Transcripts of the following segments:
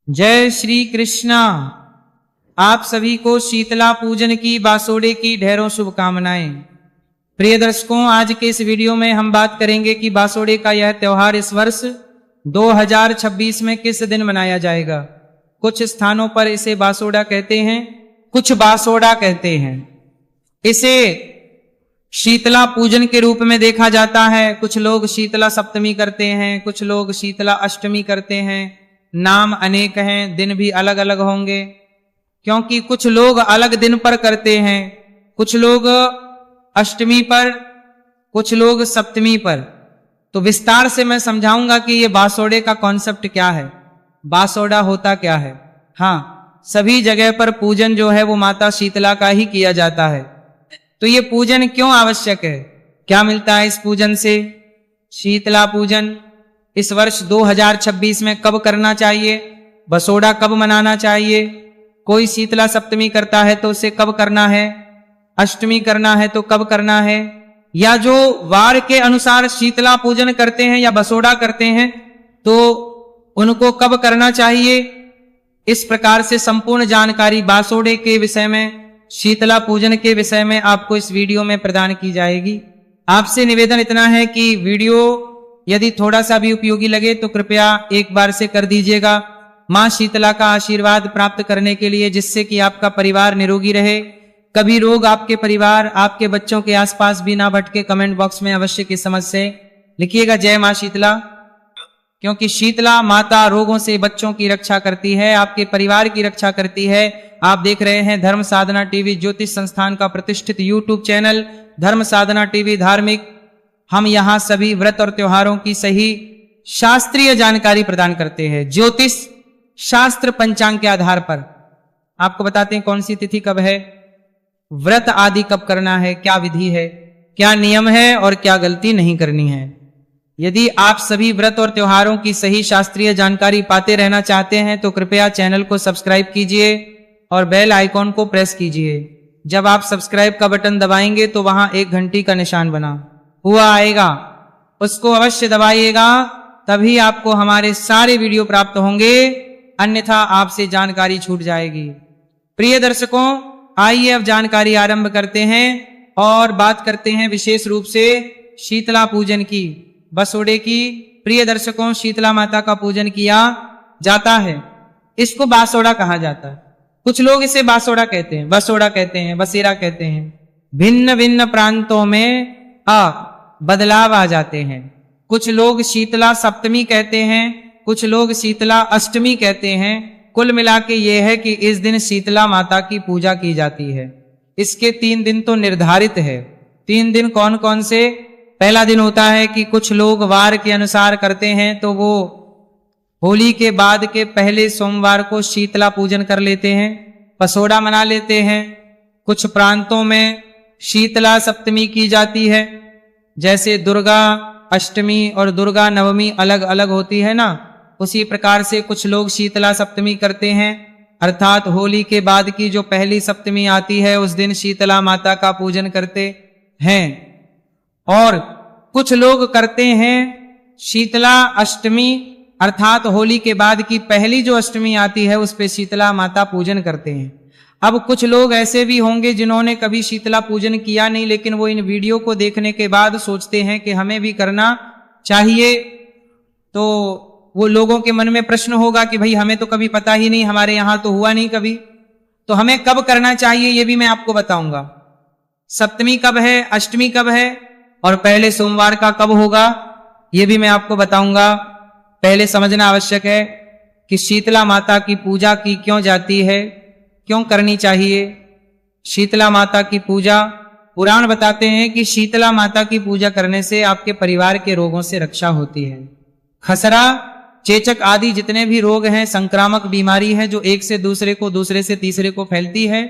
जय श्री कृष्णा। आप सभी को शीतला पूजन की बासोड़े की ढेरों शुभकामनाएं। प्रिय दर्शकों, आज के इस वीडियो में हम बात करेंगे कि बासोड़े का यह त्योहार इस वर्ष 2026 में किस दिन मनाया जाएगा। कुछ स्थानों पर इसे बासोड़ा कहते हैं, कुछ बासोड़ा कहते हैं। इसे शीतला पूजन के रूप में देखा जाता है। कुछ लोग शीतला सप्तमी करते हैं, कुछ लोग शीतला अष्टमी करते हैं। नाम अनेक हैं, दिन भी अलग अलग होंगे, क्योंकि कुछ लोग अलग दिन पर करते हैं, कुछ लोग अष्टमी पर, कुछ लोग सप्तमी पर। तो विस्तार से मैं समझाऊंगा कि ये बासोड़े का कॉन्सेप्ट क्या है, बासोड़ा होता क्या है। हाँ, सभी जगह पर पूजन जो है वो माता शीतला का ही किया जाता है। तो ये पूजन क्यों आवश्यक है, क्या मिलता है इस पूजन से। शीतला पूजन इस वर्ष 2026 में कब करना चाहिए, बसोड़ा कब मनाना चाहिए। कोई शीतला सप्तमी करता है तो उसे कब करना है, अष्टमी करना है तो कब करना है, या जो वार के अनुसार शीतला पूजन करते हैं या बसोड़ा करते हैं तो उनको कब करना चाहिए। इस प्रकार से संपूर्ण जानकारी बासोड़े के विषय में, शीतला पूजन के विषय में आपको इस वीडियो में प्रदान की जाएगी। आपसे निवेदन इतना है कि वीडियो यदि थोड़ा सा भी उपयोगी लगे तो कृपया एक बार से कर दीजिएगा। मां शीतला का आशीर्वाद प्राप्त करने के लिए, जिससे कि आपका परिवार निरोगी रहे, कभी रोग आपके परिवार, आपके बच्चों के आसपास भी ना भटके। कमेंट बॉक्स में अवश्य की समझ से लिखिएगा जय मां शीतला, क्योंकि शीतला माता रोगों से बच्चों की रक्षा करती है, आपके परिवार की रक्षा करती है। आप देख रहे हैं धर्म साधना टीवी, ज्योतिष संस्थान का प्रतिष्ठित यूट्यूब चैनल धर्म साधना टीवी धार्मिक। हम यहाँ सभी व्रत और त्योहारों की सही शास्त्रीय जानकारी प्रदान करते हैं, ज्योतिष शास्त्र पंचांग के आधार पर। आपको बताते हैं कौन सी तिथि कब है, व्रत आदि कब करना है, क्या विधि है, क्या नियम है और क्या गलती नहीं करनी है। यदि आप सभी व्रत और त्योहारों की सही शास्त्रीय जानकारी पाते रहना चाहते हैं तो कृपया चैनल को सब्सक्राइब कीजिए और बेल आइकॉन को प्रेस कीजिए। जब आप सब्सक्राइब का बटन दबाएंगे तो वहां एक घंटी का निशान बना हुआ आएगा, उसको अवश्य दबाइएगा, तभी आपको हमारे सारे वीडियो प्राप्त होंगे, अन्यथा आपसे जानकारी छूट जाएगी। प्रिय दर्शकों, आइए अब जानकारी आरंभ करते हैं और बात करते हैं विशेष रूप से शीतला पूजन की, बसोड़े की। प्रिय दर्शकों, शीतला माता का पूजन किया जाता है, इसको बासोड़ा कहा जाता है। कुछ लोग इसे बासोड़ा कहते हैं, बसोड़ा कहते हैं, बसेरा कहते हैं। भिन्न भिन्न प्रांतों में बदलाव आ जाते हैं। कुछ लोग शीतला सप्तमी कहते हैं, कुछ लोग शीतला अष्टमी कहते हैं। कुल मिला के ये है कि इस दिन शीतला माता की पूजा की जाती है। इसके 3 दिन तो निर्धारित है। 3 दिन कौन कौन से। पहला दिन होता है कि कुछ लोग वार के अनुसार करते हैं, तो वो होली के बाद के पहले सोमवार को शीतला पूजन कर लेते हैं, बसोड़ा मना लेते हैं। कुछ प्रांतों में शीतला सप्तमी की जाती है, जैसे दुर्गा अष्टमी और दुर्गा नवमी अलग अलग होती है ना, उसी प्रकार से कुछ लोग शीतला सप्तमी करते हैं, अर्थात होली के बाद की जो पहली सप्तमी आती है उस दिन शीतला माता का पूजन करते हैं। और कुछ लोग करते हैं शीतला अष्टमी, अर्थात होली के बाद की पहली जो अष्टमी आती है उस पे शीतला माता पूजन करते हैं। अब कुछ लोग ऐसे भी होंगे जिन्होंने कभी शीतला पूजन किया नहीं, लेकिन वो इन वीडियो को देखने के बाद सोचते हैं कि हमें भी करना चाहिए। तो वो लोगों के मन में प्रश्न होगा कि भाई हमें तो कभी पता ही नहीं, हमारे यहां तो हुआ नहीं कभी, तो हमें कब करना चाहिए ये भी मैं आपको बताऊंगा। सप्तमी कब है, अष्टमी कब है और पहले सोमवार का कब होगा ये भी मैं आपको बताऊंगा। पहले समझना आवश्यक है कि शीतला माता की पूजा की क्यों जाती है, क्यों करनी चाहिए। शीतला माता की पूजा, पुराण बताते हैं कि शीतला माता की पूजा करने से आपके परिवार के रोगों से रक्षा होती है। खसरा, चेचक आदि जितने भी रोग हैं, संक्रामक बीमारी है जो एक से दूसरे को, दूसरे से तीसरे को फैलती है,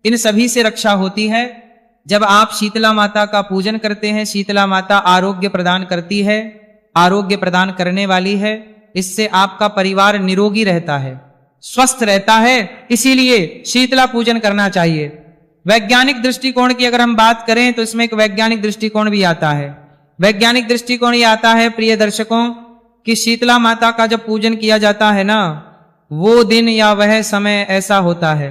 इन सभी से रक्षा होती है जब आप शीतला माता का पूजन करते हैं। शीतला माता आरोग्य प्रदान करती है, आरोग्य प्रदान करने वाली है। इससे आपका परिवार निरोगी रहता है, स्वस्थ रहता है, इसीलिए शीतला पूजन करना चाहिए। वैज्ञानिक दृष्टिकोण की अगर हम बात करें तो इसमें एक वैज्ञानिक दृष्टिकोण भी आता है। वैज्ञानिक दृष्टिकोण ये आता है प्रिय दर्शकों कि शीतला माता का जब पूजन किया जाता है ना, वो दिन या वह समय ऐसा होता है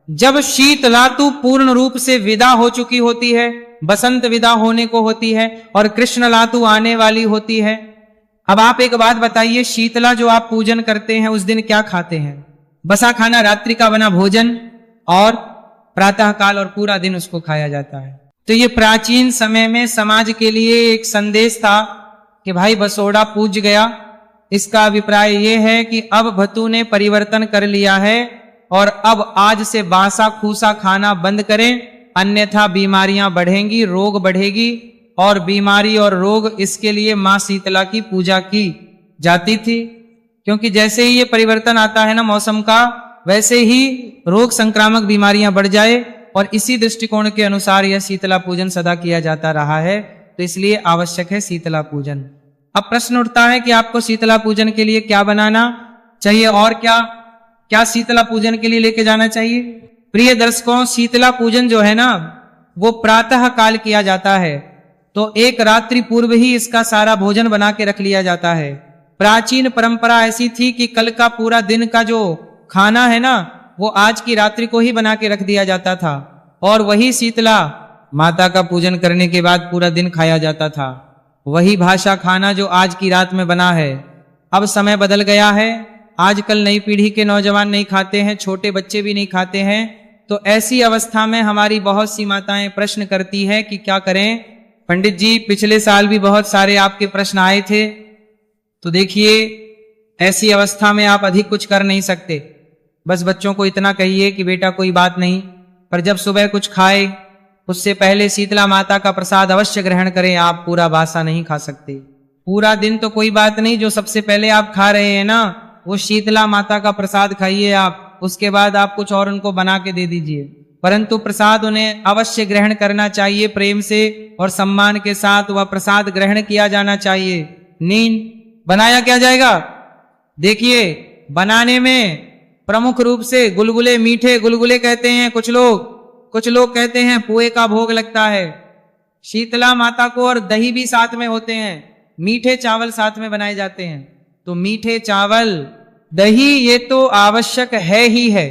जब शीतलातु पूर्ण रूप से विदा हो चुकी होती है, बसंत विदा होने को होती है और कृष्ण लातु आने वाली होती है। अब आप एक बात बताइए, शीतला जो आप पूजन करते हैं उस दिन क्या खाते हैं? बसा खाना, रात्रि का बना भोजन और प्रातः काल और पूरा दिन उसको खाया जाता है। तो ये प्राचीन समय में समाज के लिए एक संदेश था कि भाई बसोड़ा पूज गया। इसका अभिप्राय यह है कि अब भतू ने परिवर्तन कर लिया है और अब आज से बासा खूसा खाना बंद करें, अन्यथा बीमारियां बढ़ेंगी, रोग बढ़ेगी। और बीमारी और रोग, इसके लिए मां शीतला की पूजा की जाती थी, क्योंकि जैसे ही ये परिवर्तन आता है ना मौसम का, वैसे ही रोग संक्रामक बीमारियां बढ़ जाए। और इसी दृष्टिकोण के अनुसार यह शीतला पूजन सदा किया जाता रहा है, तो इसलिए आवश्यक है शीतला पूजन। अब प्रश्न उठता है कि आपको शीतला पूजन के लिए क्या बनाना चाहिए और क्या क्या शीतला पूजन के लिए लेके जाना चाहिए। प्रिय दर्शकों, शीतला पूजन जो है ना वो प्रातः काल किया जाता है, तो एक रात्रि पूर्व ही इसका सारा भोजन बना के रख लिया जाता है। प्राचीन परंपरा ऐसी थी कि कल का पूरा दिन का जो खाना है ना वो आज की रात्रि को ही बना के रख दिया जाता था और वही शीतला माता का पूजन करने के बाद पूरा दिन खाया जाता था। वही भाषा खाना जो आज की रात में बना है। अब समय बदल गया है, आजकल नई पीढ़ी के नौजवान नहीं खाते हैं, छोटे बच्चे भी नहीं खाते हैं। तो ऐसी अवस्था में हमारी बहुत सी माताएं प्रश्न करती है कि क्या करें। पंडित जी, पिछले साल भी बहुत सारे आपके प्रश्न आए थे, तो देखिए ऐसी अवस्था में आप अधिक कुछ कर नहीं सकते। बस बच्चों को इतना कहिए कि बेटा कोई बात नहीं, पर जब सुबह कुछ खाए उससे पहले शीतला माता का प्रसाद अवश्य ग्रहण करें। आप पूरा बासा नहीं खा सकते। पूरा दिन तो कोई बात नहीं, जो सबसे पहले आप खा रहे हैं ना वो शीतला माता का प्रसाद खाइए आप, उसके बाद आप कुछ और उनको बना के दे दीजिए, परंतु प्रसाद उन्हें अवश्य ग्रहण करना चाहिए। प्रेम से और सम्मान के साथ वह प्रसाद ग्रहण किया जाना चाहिए। नींद बनाया क्या जाएगा? देखिए बनाने में प्रमुख रूप से गुलगुले, मीठे गुलगुले कहते हैं कुछ लोग कहते हैं पुए का भोग लगता है शीतला माता को, और दही भी साथ में होते हैं। मीठे चावल साथ में बनाए जाते हैं, तो मीठे चावल दही ये तो आवश्यक है ही है।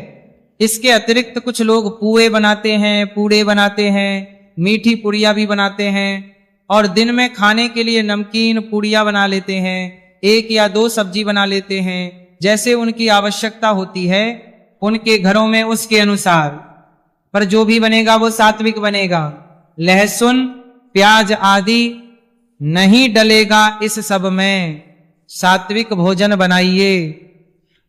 इसके अतिरिक्त कुछ लोग पुए बनाते हैं, पूड़े बनाते हैं, मीठी पुड़िया भी बनाते हैं और दिन में खाने के लिए नमकीन पुड़िया बना लेते हैं, 1 या 2 सब्जी बना लेते हैं, जैसे उनकी आवश्यकता होती है उनके घरों में उसके अनुसार। पर जो भी बनेगा वो सात्विक बनेगा। लहसुन प्याज आदि नहीं डलेगा इस सब में, सात्विक भोजन बनाइए।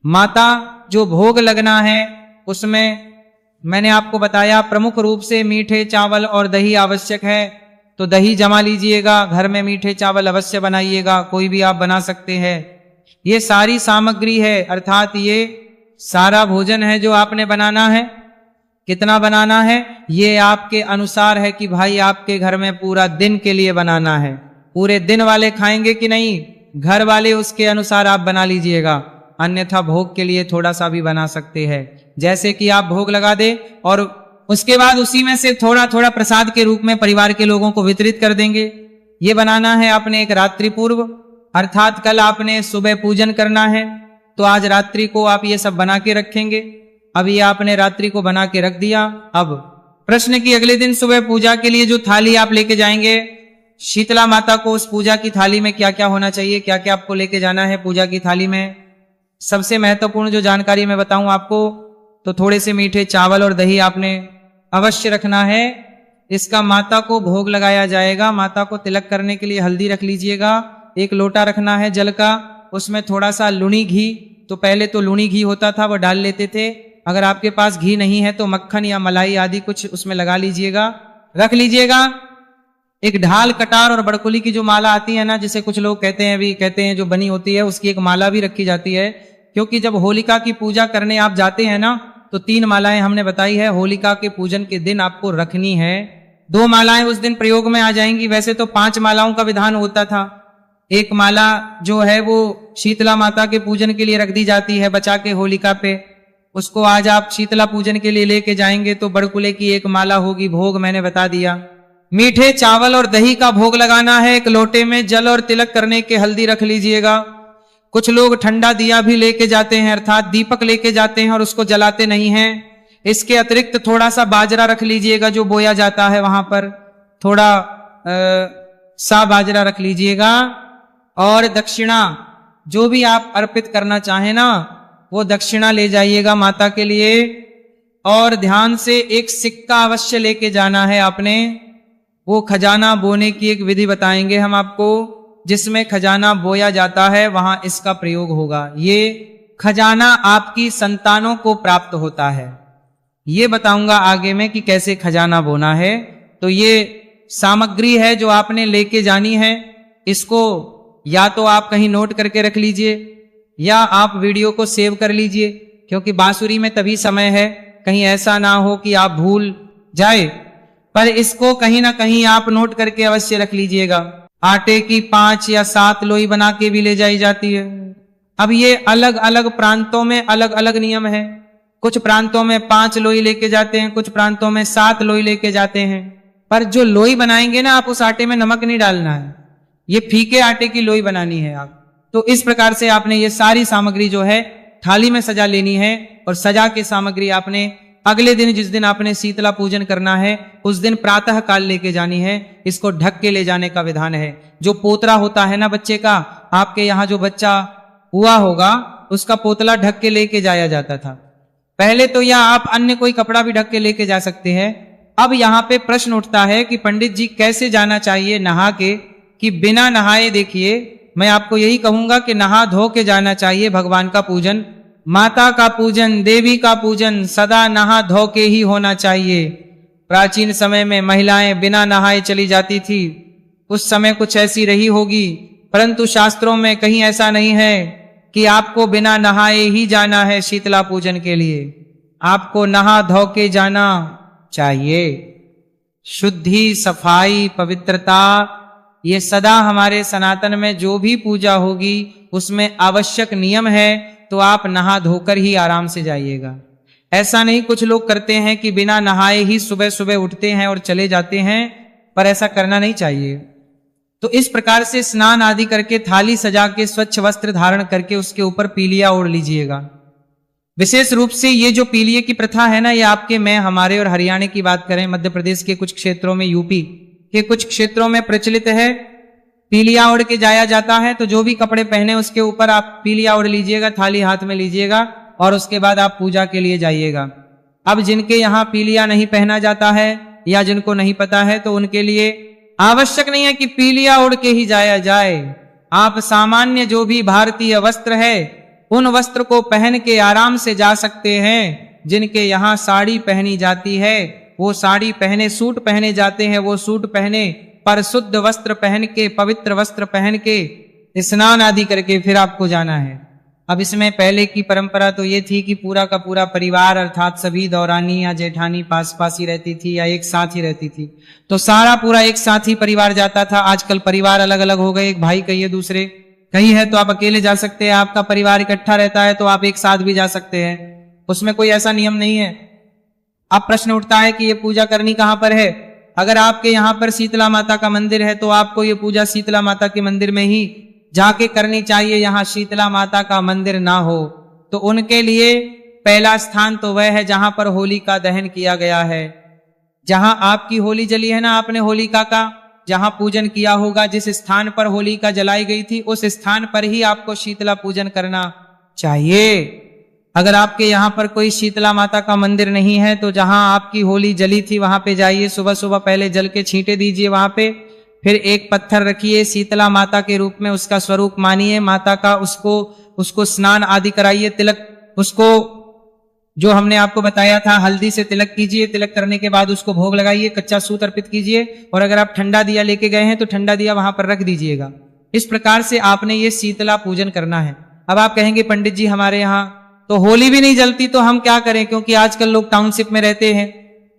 माता जो भोग लगना है उसमें मैंने आपको बताया प्रमुख रूप से मीठे चावल और दही आवश्यक है, तो दही जमा लीजिएगा, घर में मीठे चावल अवश्य बनाइएगा, कोई भी आप बना सकते हैं। ये सारी सामग्री है, अर्थात ये सारा भोजन है जो आपने बनाना है। कितना बनाना है ये आपके अनुसार है कि भाई आपके घर में पूरा दिन के लिए बनाना है। पूरे दिन वाले खाएंगे कि नहीं, घर वाले उसके अनुसार आप बना लीजिएगा, अन्यथा भोग के लिए थोड़ा सा भी बना सकते हैं। जैसे कि आप भोग लगा दे और उसके बाद उसी में से थोड़ा थोड़ा प्रसाद के रूप में परिवार के लोगों को वितरित कर देंगे। ये बनाना है आपने एक रात्रि पूर्व, अर्थात कल आपने सुबह पूजन करना है, तो आज रात्रि को आप ये सब बना के रखेंगे। अब ये आपने रात्रि को बना के रख दिया। अब प्रश्न की अगले दिन सुबह पूजा के लिए जो थाली आप लेके जाएंगे शीतला माता को, उस पूजा की थाली में क्या क्या होना चाहिए, क्या क्या आपको लेके जाना है पूजा की थाली में। सबसे महत्वपूर्ण जो जानकारी मैं बताऊं आपको, तो थोड़े से मीठे चावल और दही आपने अवश्य रखना है। इसका माता को भोग लगाया जाएगा। माता को तिलक करने के लिए हल्दी रख लीजिएगा। 1 लोटा रखना है जल का, उसमें थोड़ा सा लूणी घी, तो पहले तो लूणी घी होता था वो डाल लेते थे, अगर आपके पास घी नहीं है तो मक्खन या मलाई आदि कुछ उसमें लगा लीजिएगा, रख लीजिएगा। एक ढाल, कटार और बड़कुली की जो माला आती है ना, जिसे कुछ लोग कहते हैं जो बनी होती है, उसकी एक माला भी रखी जाती है, क्योंकि जब होलिका की पूजा करने आप जाते हैं ना तो 3 मालाएं हमने बताई है होलिका के पूजन के दिन आपको रखनी है। 2 मालाएं उस दिन प्रयोग में आ जाएंगी। वैसे तो 5 मालाओं का विधान होता था। एक माला जो है वो शीतला माता के पूजन के लिए रख दी जाती है बचा के होलिका पे, उसको आज आप शीतला पूजन के लिए लेके जाएंगे तो बड़कुले की 1 माला होगी। भोग मैंने बता दिया। मीठे चावल और दही का भोग लगाना है। 1 लोटे में जल और तिलक करने के हल्दी रख लीजिएगा। कुछ लोग ठंडा दिया भी लेके जाते हैं, अर्थात दीपक लेके जाते हैं और उसको जलाते नहीं हैं। इसके अतिरिक्त थोड़ा सा बाजरा रख लीजिएगा जो बोया जाता है वहां पर, थोड़ा सा बाजरा रख लीजिएगा। और दक्षिणा जो भी आप अर्पित करना चाहें ना, वो दक्षिणा ले जाइएगा माता के लिए। और ध्यान से एक सिक्का अवश्य लेके जाना है आपने। वो खजाना बोने की एक विधि बताएंगे हम आपको, जिसमें खजाना बोया जाता है वहां इसका प्रयोग होगा। ये खजाना आपकी संतानों को प्राप्त होता है। ये बताऊंगा आगे में कि कैसे खजाना बोना है। तो ये सामग्री है जो आपने लेके जानी है। इसको या तो आप कहीं नोट करके रख लीजिए या आप वीडियो को सेव कर लीजिए, क्योंकि बांसुरी में तभी समय है, कहीं ऐसा ना हो कि आप भूल जाए। पर इसको कहीं ना कहीं आप नोट करके अवश्य रख लीजिएगा। आटे की 5 या 7 लोई बना के भी ले जाई जाती है। अब ये अलग अलग प्रांतों में अलग अलग नियम है। कुछ प्रांतों में 5 लोई लेके जाते हैं, कुछ प्रांतों में 7 लोई लेके जाते हैं। पर जो लोई बनाएंगे ना, आप उस आटे में नमक नहीं डालना है, ये फीके आटे की लोई बनानी है आप। तो इस प्रकार से आपने ये सारी सामग्री जो है थाली में सजा लेनी है। और सजा के सामग्री आपने अगले दिन, जिस दिन आपने शीतला पूजन करना है, उस दिन प्रातः काल लेके जानी है। इसको ढक के ले जाने का विधान है। जो पोतरा होता है ना बच्चे का, आपके यहाँ जो बच्चा हुआ होगा उसका पोतला ढक के लेके जाया जाता था पहले तो, या आप अन्य कोई कपड़ा भी ढक के लेके जा सकते हैं। अब यहाँ पे प्रश्न उठता है कि पंडित जी कैसे जाना चाहिए नहा के, कि बिना नहाए। देखिए मैं आपको यही कहूंगा कि नहा धो के जाना चाहिए। भगवान का पूजन, माता का पूजन, देवी का पूजन सदा नहा धो के ही होना चाहिए। प्राचीन समय में महिलाएं बिना नहाए चली जाती थी, उस समय कुछ ऐसी रही होगी, परंतु शास्त्रों में कहीं ऐसा नहीं है कि आपको बिना नहाए ही जाना है शीतला पूजन के लिए। आपको नहा धो के जाना चाहिए। शुद्धि, सफाई, पवित्रता, ये सदा हमारे सनातन में जो भी पूजा होगी उसमें आवश्यक नियम है। तो आप नहा धोकर ही आराम से जाइएगा। ऐसा नहीं, कुछ लोग करते हैं कि बिना नहाए ही सुबह सुबह उठते हैं और चले जाते हैं, पर ऐसा करना नहीं चाहिए। तो इस प्रकार से स्नान आदि करके थाली सजा के स्वच्छ वस्त्र धारण करके उसके ऊपर पीलिया ओढ़ लीजिएगा। विशेष रूप से ये जो पीलिये की प्रथा है ना, ये आपके में हमारे और हरियाणा की बात करें, मध्य प्रदेश के कुछ क्षेत्रों में, यूपी के कुछ क्षेत्रों में प्रचलित है। पीलिया ओढ़ के जाया जाता है। तो जो भी कपड़े पहने उसके ऊपर आप पीलिया ओढ़ लीजिएगा, थाली हाथ में लीजिएगा और उसके बाद आप पूजा के लिए जाइएगा। अब जिनके यहाँ पीलिया नहीं पहना जाता है या जिनको नहीं पता है, तो उनके लिए आवश्यक नहीं है कि पीलिया ओढ़ के ही जाया जाए। आप सामान्य जो भी भारतीय वस्त्र है उन वस्त्र को पहन के आराम से जा सकते हैं। जिनके यहाँ साड़ी पहनी जाती है वो साड़ी पहने, सूट पहने जाते हैं वो सूट पहने, पर शुद्ध वस्त्र पहन के, पवित्र वस्त्र पहन के स्नान आदि करके फिर आपको जाना है। अब इसमें पहले की परंपरा तो ये थी कि पूरा का पूरा परिवार, अर्थात सभी दौरानी या जेठानी पास पास ही रहती थी या एक साथ ही रहती थी, तो सारा पूरा एक साथ ही परिवार जाता था। आजकल परिवार अलग अलग हो गए, एक भाई कहिए दूसरे कहीं है तो आप अकेले जा सकते हैं, आपका परिवार इकट्ठा रहता है तो आप एक साथ भी जा सकते हैं, उसमें कोई ऐसा नियम नहीं है। अब प्रश्न उठता है कि ये पूजा करनी कहां पर है। अगर आपके यहाँ पर शीतला माता का मंदिर है तो आपको ये पूजा शीतला माता के मंदिर में ही जाके करनी चाहिए। यहाँ शीतला माता का मंदिर ना हो तो उनके लिए पहला स्थान तो वह है जहां पर होली का दहन किया गया है। जहां आपकी होली जली है ना, आपने होलिका का जहां पूजन किया होगा, जिस स्थान पर होलिका जलाई गई थी उस स्थान पर ही आपको शीतला पूजन करना चाहिए। अगर आपके यहाँ पर कोई शीतला माता का मंदिर नहीं है तो जहां आपकी होली जली थी वहां पे जाइए, सुबह सुबह पहले जल के छींटे दीजिए वहां पे, फिर एक पत्थर रखिए शीतला माता के रूप में, उसका स्वरूप मानिए माता का, उसको स्नान आदि कराइए, तिलक, उसको जो हमने आपको बताया था हल्दी से तिलक कीजिए, तिलक करने के बाद उसको भोग लगाइए, कच्चा सूत अर्पित कीजिए, और अगर आप ठंडा दिया लेके गए हैं तो ठंडा दिया वहां पर रख दीजिएगा। इस प्रकार से आपने ये शीतला पूजन करना है। अब आप कहेंगे पंडित जी हमारे यहाँ तो होली भी नहीं जलती तो हम क्या करें, क्योंकि आजकल लोग टाउनशिप में रहते हैं,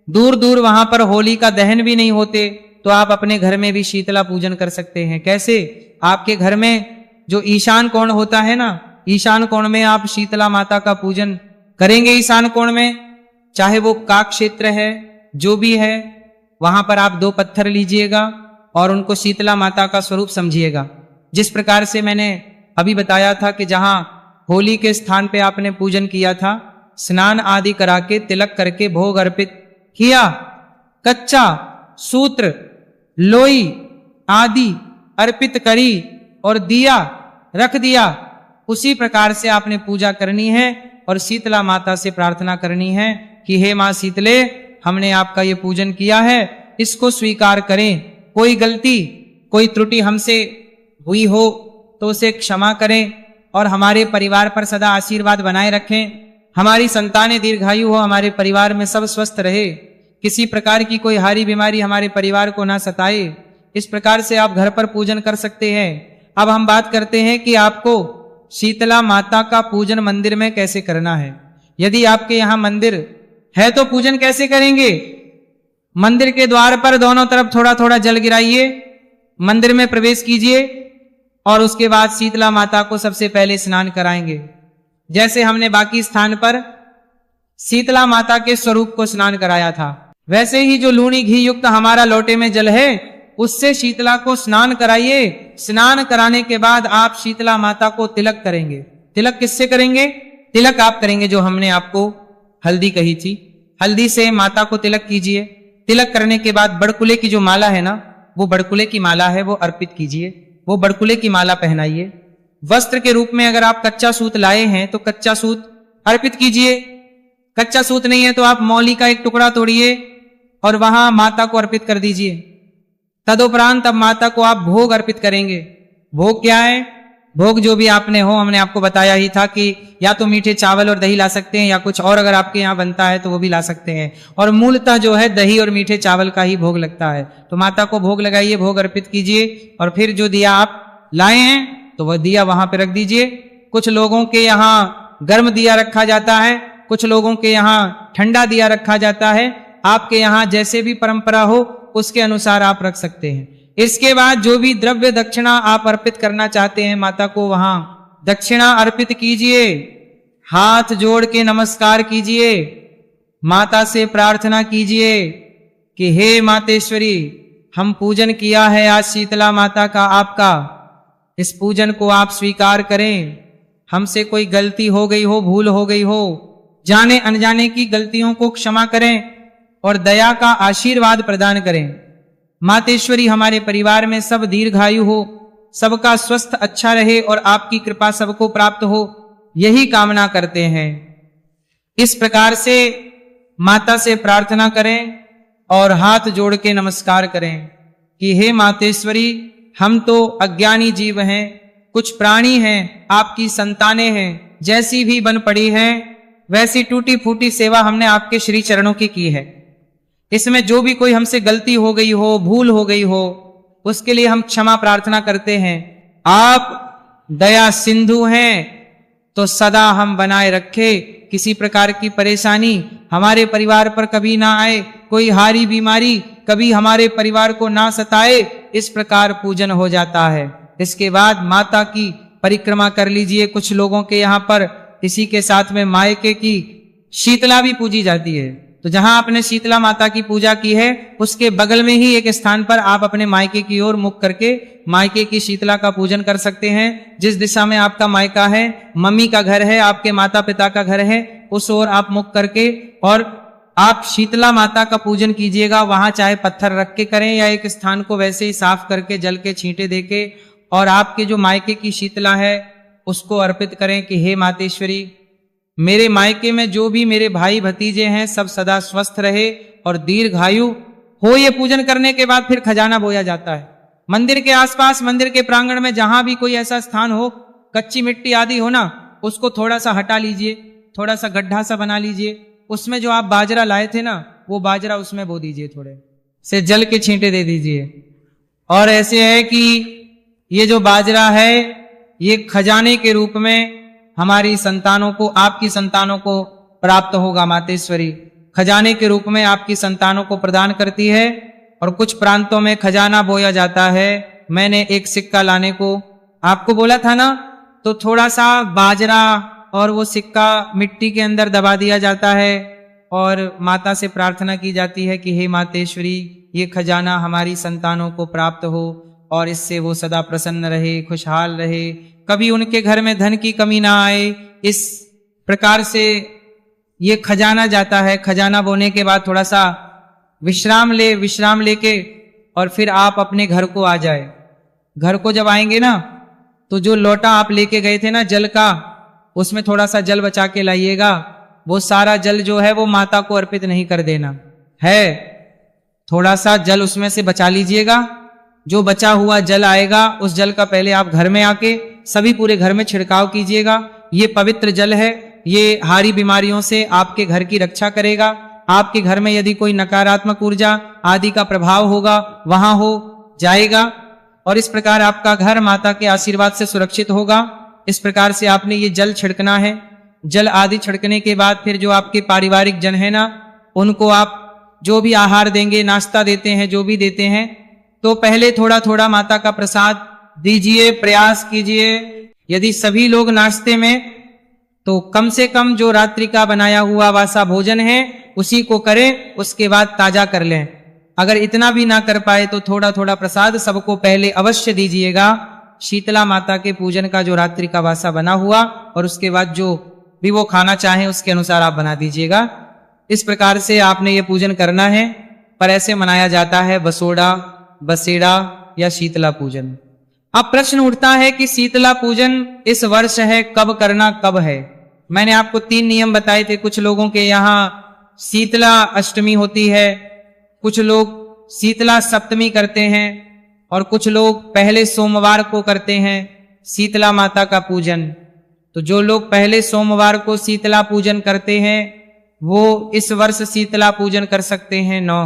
दूर दूर वहां पर होली का दहन भी नहीं होते, तो आप अपने घर में भी शीतला पूजन कर सकते हैं। कैसे? आपके घर में जो ईशान कोण होता है ना, ईशान कोण में आप शीतला माता का पूजन करेंगे। ईशान कोण में चाहे वो का क्षेत्र है जो भी है, वहां पर आप 2 पत्थर लीजिएगा और उनको शीतला माता का स्वरूप समझिएगा। जिस प्रकार से मैंने अभी बताया था कि जहां होली के स्थान पे आपने पूजन किया था, स्नान आदि करा के तिलक करके भोग अर्पित किया, कच्चा सूत्र लोई आदि अर्पित करी और दिया रख दिया, उसी प्रकार से आपने पूजा करनी है और शीतला माता से प्रार्थना करनी है कि हे मां शीतले, हमने आपका ये पूजन किया है, इसको स्वीकार करें। कोई गलती कोई त्रुटि हमसे हुई हो तो उसे क्षमा करें और हमारे परिवार पर सदा आशीर्वाद बनाए रखें। हमारी संतानें दीर्घायु हो, हमारे परिवार में सब स्वस्थ रहे, किसी प्रकार की कोई हारी बीमारी हमारे परिवार को ना सताए। इस प्रकार से आप घर पर पूजन कर सकते हैं। अब हम बात करते हैं कि आपको शीतला माता का पूजन मंदिर में कैसे करना है। यदि आपके यहाँ मंदिर है तो पूजन कैसे करेंगे? मंदिर के द्वार पर दोनों तरफ थोड़ा थोड़ा जल गिराइए, मंदिर में प्रवेश कीजिए और उसके बाद शीतला माता को सबसे पहले स्नान कराएंगे। जैसे हमने बाकी स्थान पर शीतला माता के स्वरूप को स्नान कराया था, वैसे ही जो लूणी घी युक्त हमारा लोटे में जल है उससे शीतला को स्नान कराइए। स्नान कराने के बाद आप शीतला माता को तिलक करेंगे। तिलक किससे करेंगे? तिलक आप करेंगे जो हमने आपको हल्दी कही थी, हल्दी से माता को तिलक कीजिए। तिलक करने के बाद बड़कुले की जो माला है ना, वो बड़कुले की माला है, वो अर्पित कीजिए, वो बड़कुले की माला पहनाइए। वस्त्र के रूप में अगर आप कच्चा सूत लाए हैं तो कच्चा सूत अर्पित कीजिए। कच्चा सूत नहीं है तो आप मौली का एक टुकड़ा तोड़िए और वहां माता को अर्पित कर दीजिए। तदुपरांत अब माता को आप भोग अर्पित करेंगे। भोग क्या है? भोग जो भी आपने हो, हमने आपको बताया ही था कि या तो मीठे चावल और दही ला सकते हैं या कुछ और अगर आपके यहाँ बनता है तो वो भी ला सकते हैं, और मूलतः जो है दही और मीठे चावल का ही भोग लगता है। तो माता को भोग लगाइए, भोग अर्पित कीजिए और फिर जो दिया आप लाए हैं तो वह दिया वहां पे रख दीजिए। कुछ लोगों के यहाँ गर्म दिया रखा जाता है, कुछ लोगों के यहाँ ठंडा दिया रखा जाता है। आपके यहाँ जैसे भी परंपरा हो उसके अनुसार आप रख सकते हैं। इसके बाद जो भी द्रव्य दक्षिणा आप अर्पित करना चाहते हैं माता को, वहां दक्षिणा अर्पित कीजिए। हाथ जोड़ के नमस्कार कीजिए, माता से प्रार्थना कीजिए कि हे मातेश्वरी, हम पूजन किया है आज शीतला माता का आपका, इस पूजन को आप स्वीकार करें। हमसे कोई गलती हो गई हो, भूल हो गई हो, जाने अनजाने की गलतियों को क्षमा करें और दया का आशीर्वाद प्रदान करें। मातेश्वरी हमारे परिवार में सब दीर्घायु हो, सबका स्वस्थ अच्छा रहे और आपकी कृपा सबको प्राप्त हो, यही कामना करते हैं। इस प्रकार से माता से प्रार्थना करें और हाथ जोड़ के नमस्कार करें कि हे मातेश्वरी, हम तो अज्ञानी जीव हैं, कुछ प्राणी हैं, आपकी संतानें हैं, जैसी भी बन पड़ी हैं वैसी टूटी फूटी सेवा हमने आपके श्री चरणों की है। इसमें जो भी कोई हमसे गलती हो गई हो, भूल हो गई हो, उसके लिए हम क्षमा प्रार्थना करते हैं। आप दया सिंधु हैं तो सदा हम बनाए रखे, किसी प्रकार की परेशानी हमारे परिवार पर कभी ना आए, कोई हारी बीमारी कभी हमारे परिवार को ना सताए। इस प्रकार पूजन हो जाता है। इसके बाद माता की परिक्रमा कर लीजिए। कुछ लोगों के यहाँ पर इसी के साथ में मायके की शीतला भी पूजी जाती है। तो जहां आपने शीतला माता की पूजा की है उसके बगल में ही एक स्थान पर आप अपने मायके की ओर मुख करके मायके की शीतला का पूजन कर सकते हैं। जिस दिशा में आपका मायका है, मम्मी का घर है, आपके माता पिता का घर है, उस ओर आप मुख करके और आप शीतला माता का पूजन कीजिएगा। वहां चाहे पत्थर रख के करें या एक स्थान को वैसे ही साफ करके जल के छींटे देके और आपके जो मायके की शीतला है उसको अर्पित करें कि हे मातेश्वरी, मेरे मायके में जो भी मेरे भाई भतीजे हैं सब सदा स्वस्थ रहे और दीर्घायु हो। ये पूजन करने के बाद फिर खजाना बोया जाता है। मंदिर के आसपास, मंदिर के प्रांगण में जहां भी कोई ऐसा स्थान हो, कच्ची मिट्टी आदि हो ना, उसको थोड़ा सा हटा लीजिए, थोड़ा सा गड्ढा सा बना लीजिए, उसमें जो आप बाजरा लाए थे ना वो बाजरा उसमें बो दीजिए, थोड़े से जल के छींटे दे दीजिए। और ऐसे है कि ये जो बाजरा है ये खजाने के रूप में हमारी संतानों को, आपकी संतानों को प्राप्त होगा। मातेश्वरी खजाने के रूप में आपकी संतानों को प्रदान करती है। और कुछ प्रांतों में खजाना बोया जाता है। मैंने एक सिक्का लाने को आपको बोला था ना, तो थोड़ा सा बाजरा और वो सिक्का मिट्टी के अंदर दबा दिया जाता है और माता से प्रार्थना की जाती है कि हे मातेश्वरी, ये खजाना हमारी संतानों को प्राप्त हो और इससे वो सदा प्रसन्न रहे, खुशहाल रहे, कभी उनके घर में धन की कमी ना आए, इस प्रकार से ये खजाना जाता है। खजाना बोने के बाद थोड़ा सा विश्राम लेके और फिर आप अपने घर को आ जाए। घर को जब आएंगे ना तो जो लोटा आप लेके गए थे ना जल का, उसमें थोड़ा सा जल बचा के लाइएगा। वो सारा जल जो है वो माता को अर्पित नहीं कर देना है, थोड़ा सा जल उसमें से बचा लीजिएगा। जो बचा हुआ जल आएगा उस जल का पहले आप घर में आके सभी पूरे घर में छिड़काव कीजिएगा। ये पवित्र जल है, ये हारी बीमारियों से आपके घर की रक्षा करेगा। आपके घर में यदि कोई नकारात्मक ऊर्जा आदि का प्रभाव होगा वहां हो जाएगा और इस प्रकार आपका घर माता के आशीर्वाद से सुरक्षित होगा। इस प्रकार से आपने ये जल छिड़कना है। जल आदि छिड़कने के बाद फिर जो आपके पारिवारिक जन है ना, उनको आप जो भी आहार देंगे, नाश्ता देते हैं, जो भी देते हैं, तो पहले थोड़ा थोड़ा माता का प्रसाद दीजिए, प्रयास कीजिए। यदि सभी लोग नाश्ते में तो कम से कम जो रात्रि का बनाया हुआ वासा भोजन है उसी को करें, उसके बाद ताजा कर लें। अगर इतना भी ना कर पाए तो थोड़ा थोड़ा प्रसाद सबको पहले अवश्य दीजिएगा। शीतला माता के पूजन का जो रात्रि का वासा बना हुआ और उसके बाद जो भी वो खाना चाहे उसके अनुसार आप बना दीजिएगा। इस प्रकार से आपने ये पूजन करना है। पर ऐसे मनाया जाता है बसोड़ा, बसेड़ा या शीतला पूजन। अब प्रश्न उठता है कि शीतला पूजन इस वर्ष है, कब करना कब है। मैंने आपको 3 नियम बताए थे। कुछ लोगों के यहाँ शीतला अष्टमी होती है, कुछ लोग शीतला सप्तमी करते हैं और कुछ लोग पहले सोमवार को करते हैं शीतला माता का पूजन। तो जो लोग पहले सोमवार को शीतला पूजन करते हैं वो इस वर्ष शीतला पूजन कर सकते हैं 9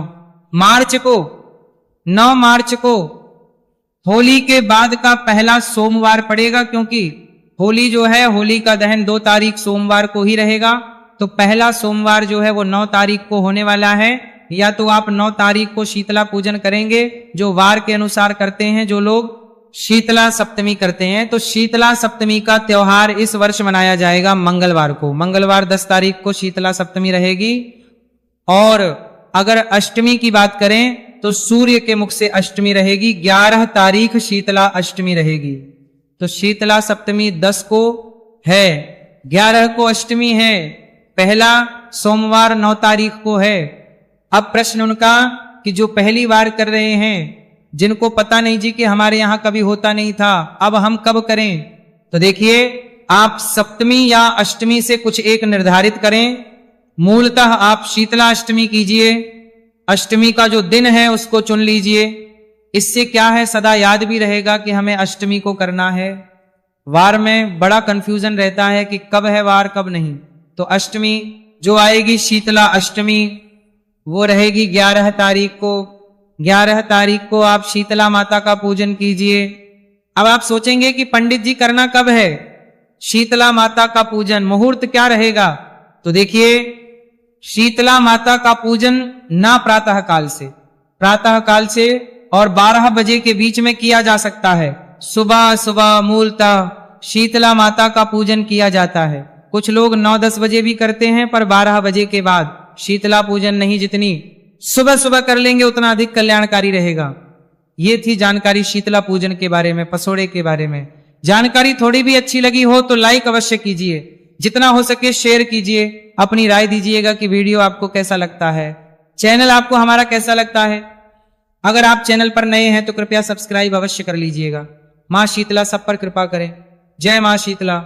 मार्च को होली के बाद का पहला सोमवार पड़ेगा, क्योंकि होली जो है, होली का दहन 2 तारीख सोमवार को ही रहेगा। तो पहला सोमवार जो है वो 9 तारीख को होने वाला है। या तो आप 9 तारीख को शीतला पूजन करेंगे जो वार के अनुसार करते हैं, जो लोग शीतला सप्तमी करते हैं। तो शीतला सप्तमी का त्योहार इस वर्ष मनाया जाएगा मंगलवार को। मंगलवार 10 तारीख को शीतला सप्तमी रहेगी। और अगर अष्टमी की बात करें तो सूर्य के मुख से अष्टमी रहेगी, 11 तारीख शीतला अष्टमी रहेगी। तो शीतला सप्तमी 10 को है, 11 को अष्टमी है, पहला सोमवार 9 तारीख को है। अब प्रश्न उनका कि जो पहली बार कर रहे हैं, जिनको पता नहीं जी कि हमारे यहां कभी होता नहीं था, अब हम कब करें। तो देखिए, आप सप्तमी या अष्टमी से कुछ एक निर्धारित करें। मूलतः आप शीतला अष्टमी कीजिए, अष्टमी का जो दिन है उसको चुन लीजिए। इससे क्या है, सदा याद भी रहेगा कि हमें अष्टमी को करना है। वार में बड़ा कंफ्यूजन रहता है कि कब है वार कब नहीं। तो अष्टमी जो आएगी शीतला अष्टमी वो रहेगी 11 तारीख को। 11 तारीख को आप शीतला माता का पूजन कीजिए। अब आप सोचेंगे कि पंडित जी करना कब है शीतला माता का पूजन, मुहूर्त क्या रहेगा। तो देखिए, शीतला माता का पूजन ना प्रातः काल से और 12 बजे के बीच में किया जा सकता है। सुबह सुबह मूलतः शीतला माता का पूजन किया जाता है। कुछ लोग 9-10 बजे भी करते हैं, पर 12 बजे के बाद शीतला पूजन नहीं। जितनी सुबह सुबह कर लेंगे उतना अधिक कल्याणकारी रहेगा। ये थी जानकारी शीतला पूजन के बारे में, पसोड़े के बारे में। जानकारी थोड़ी भी अच्छी लगी हो तो लाइक अवश्य कीजिए, जितना हो सके शेयर कीजिए, अपनी राय दीजिएगा कि वीडियो आपको कैसा लगता है, चैनल आपको हमारा कैसा लगता है। अगर आप चैनल पर नए हैं तो कृपया सब्सक्राइब अवश्य कर लीजिएगा। मां शीतला सब पर कृपा करें। जय मां शीतला।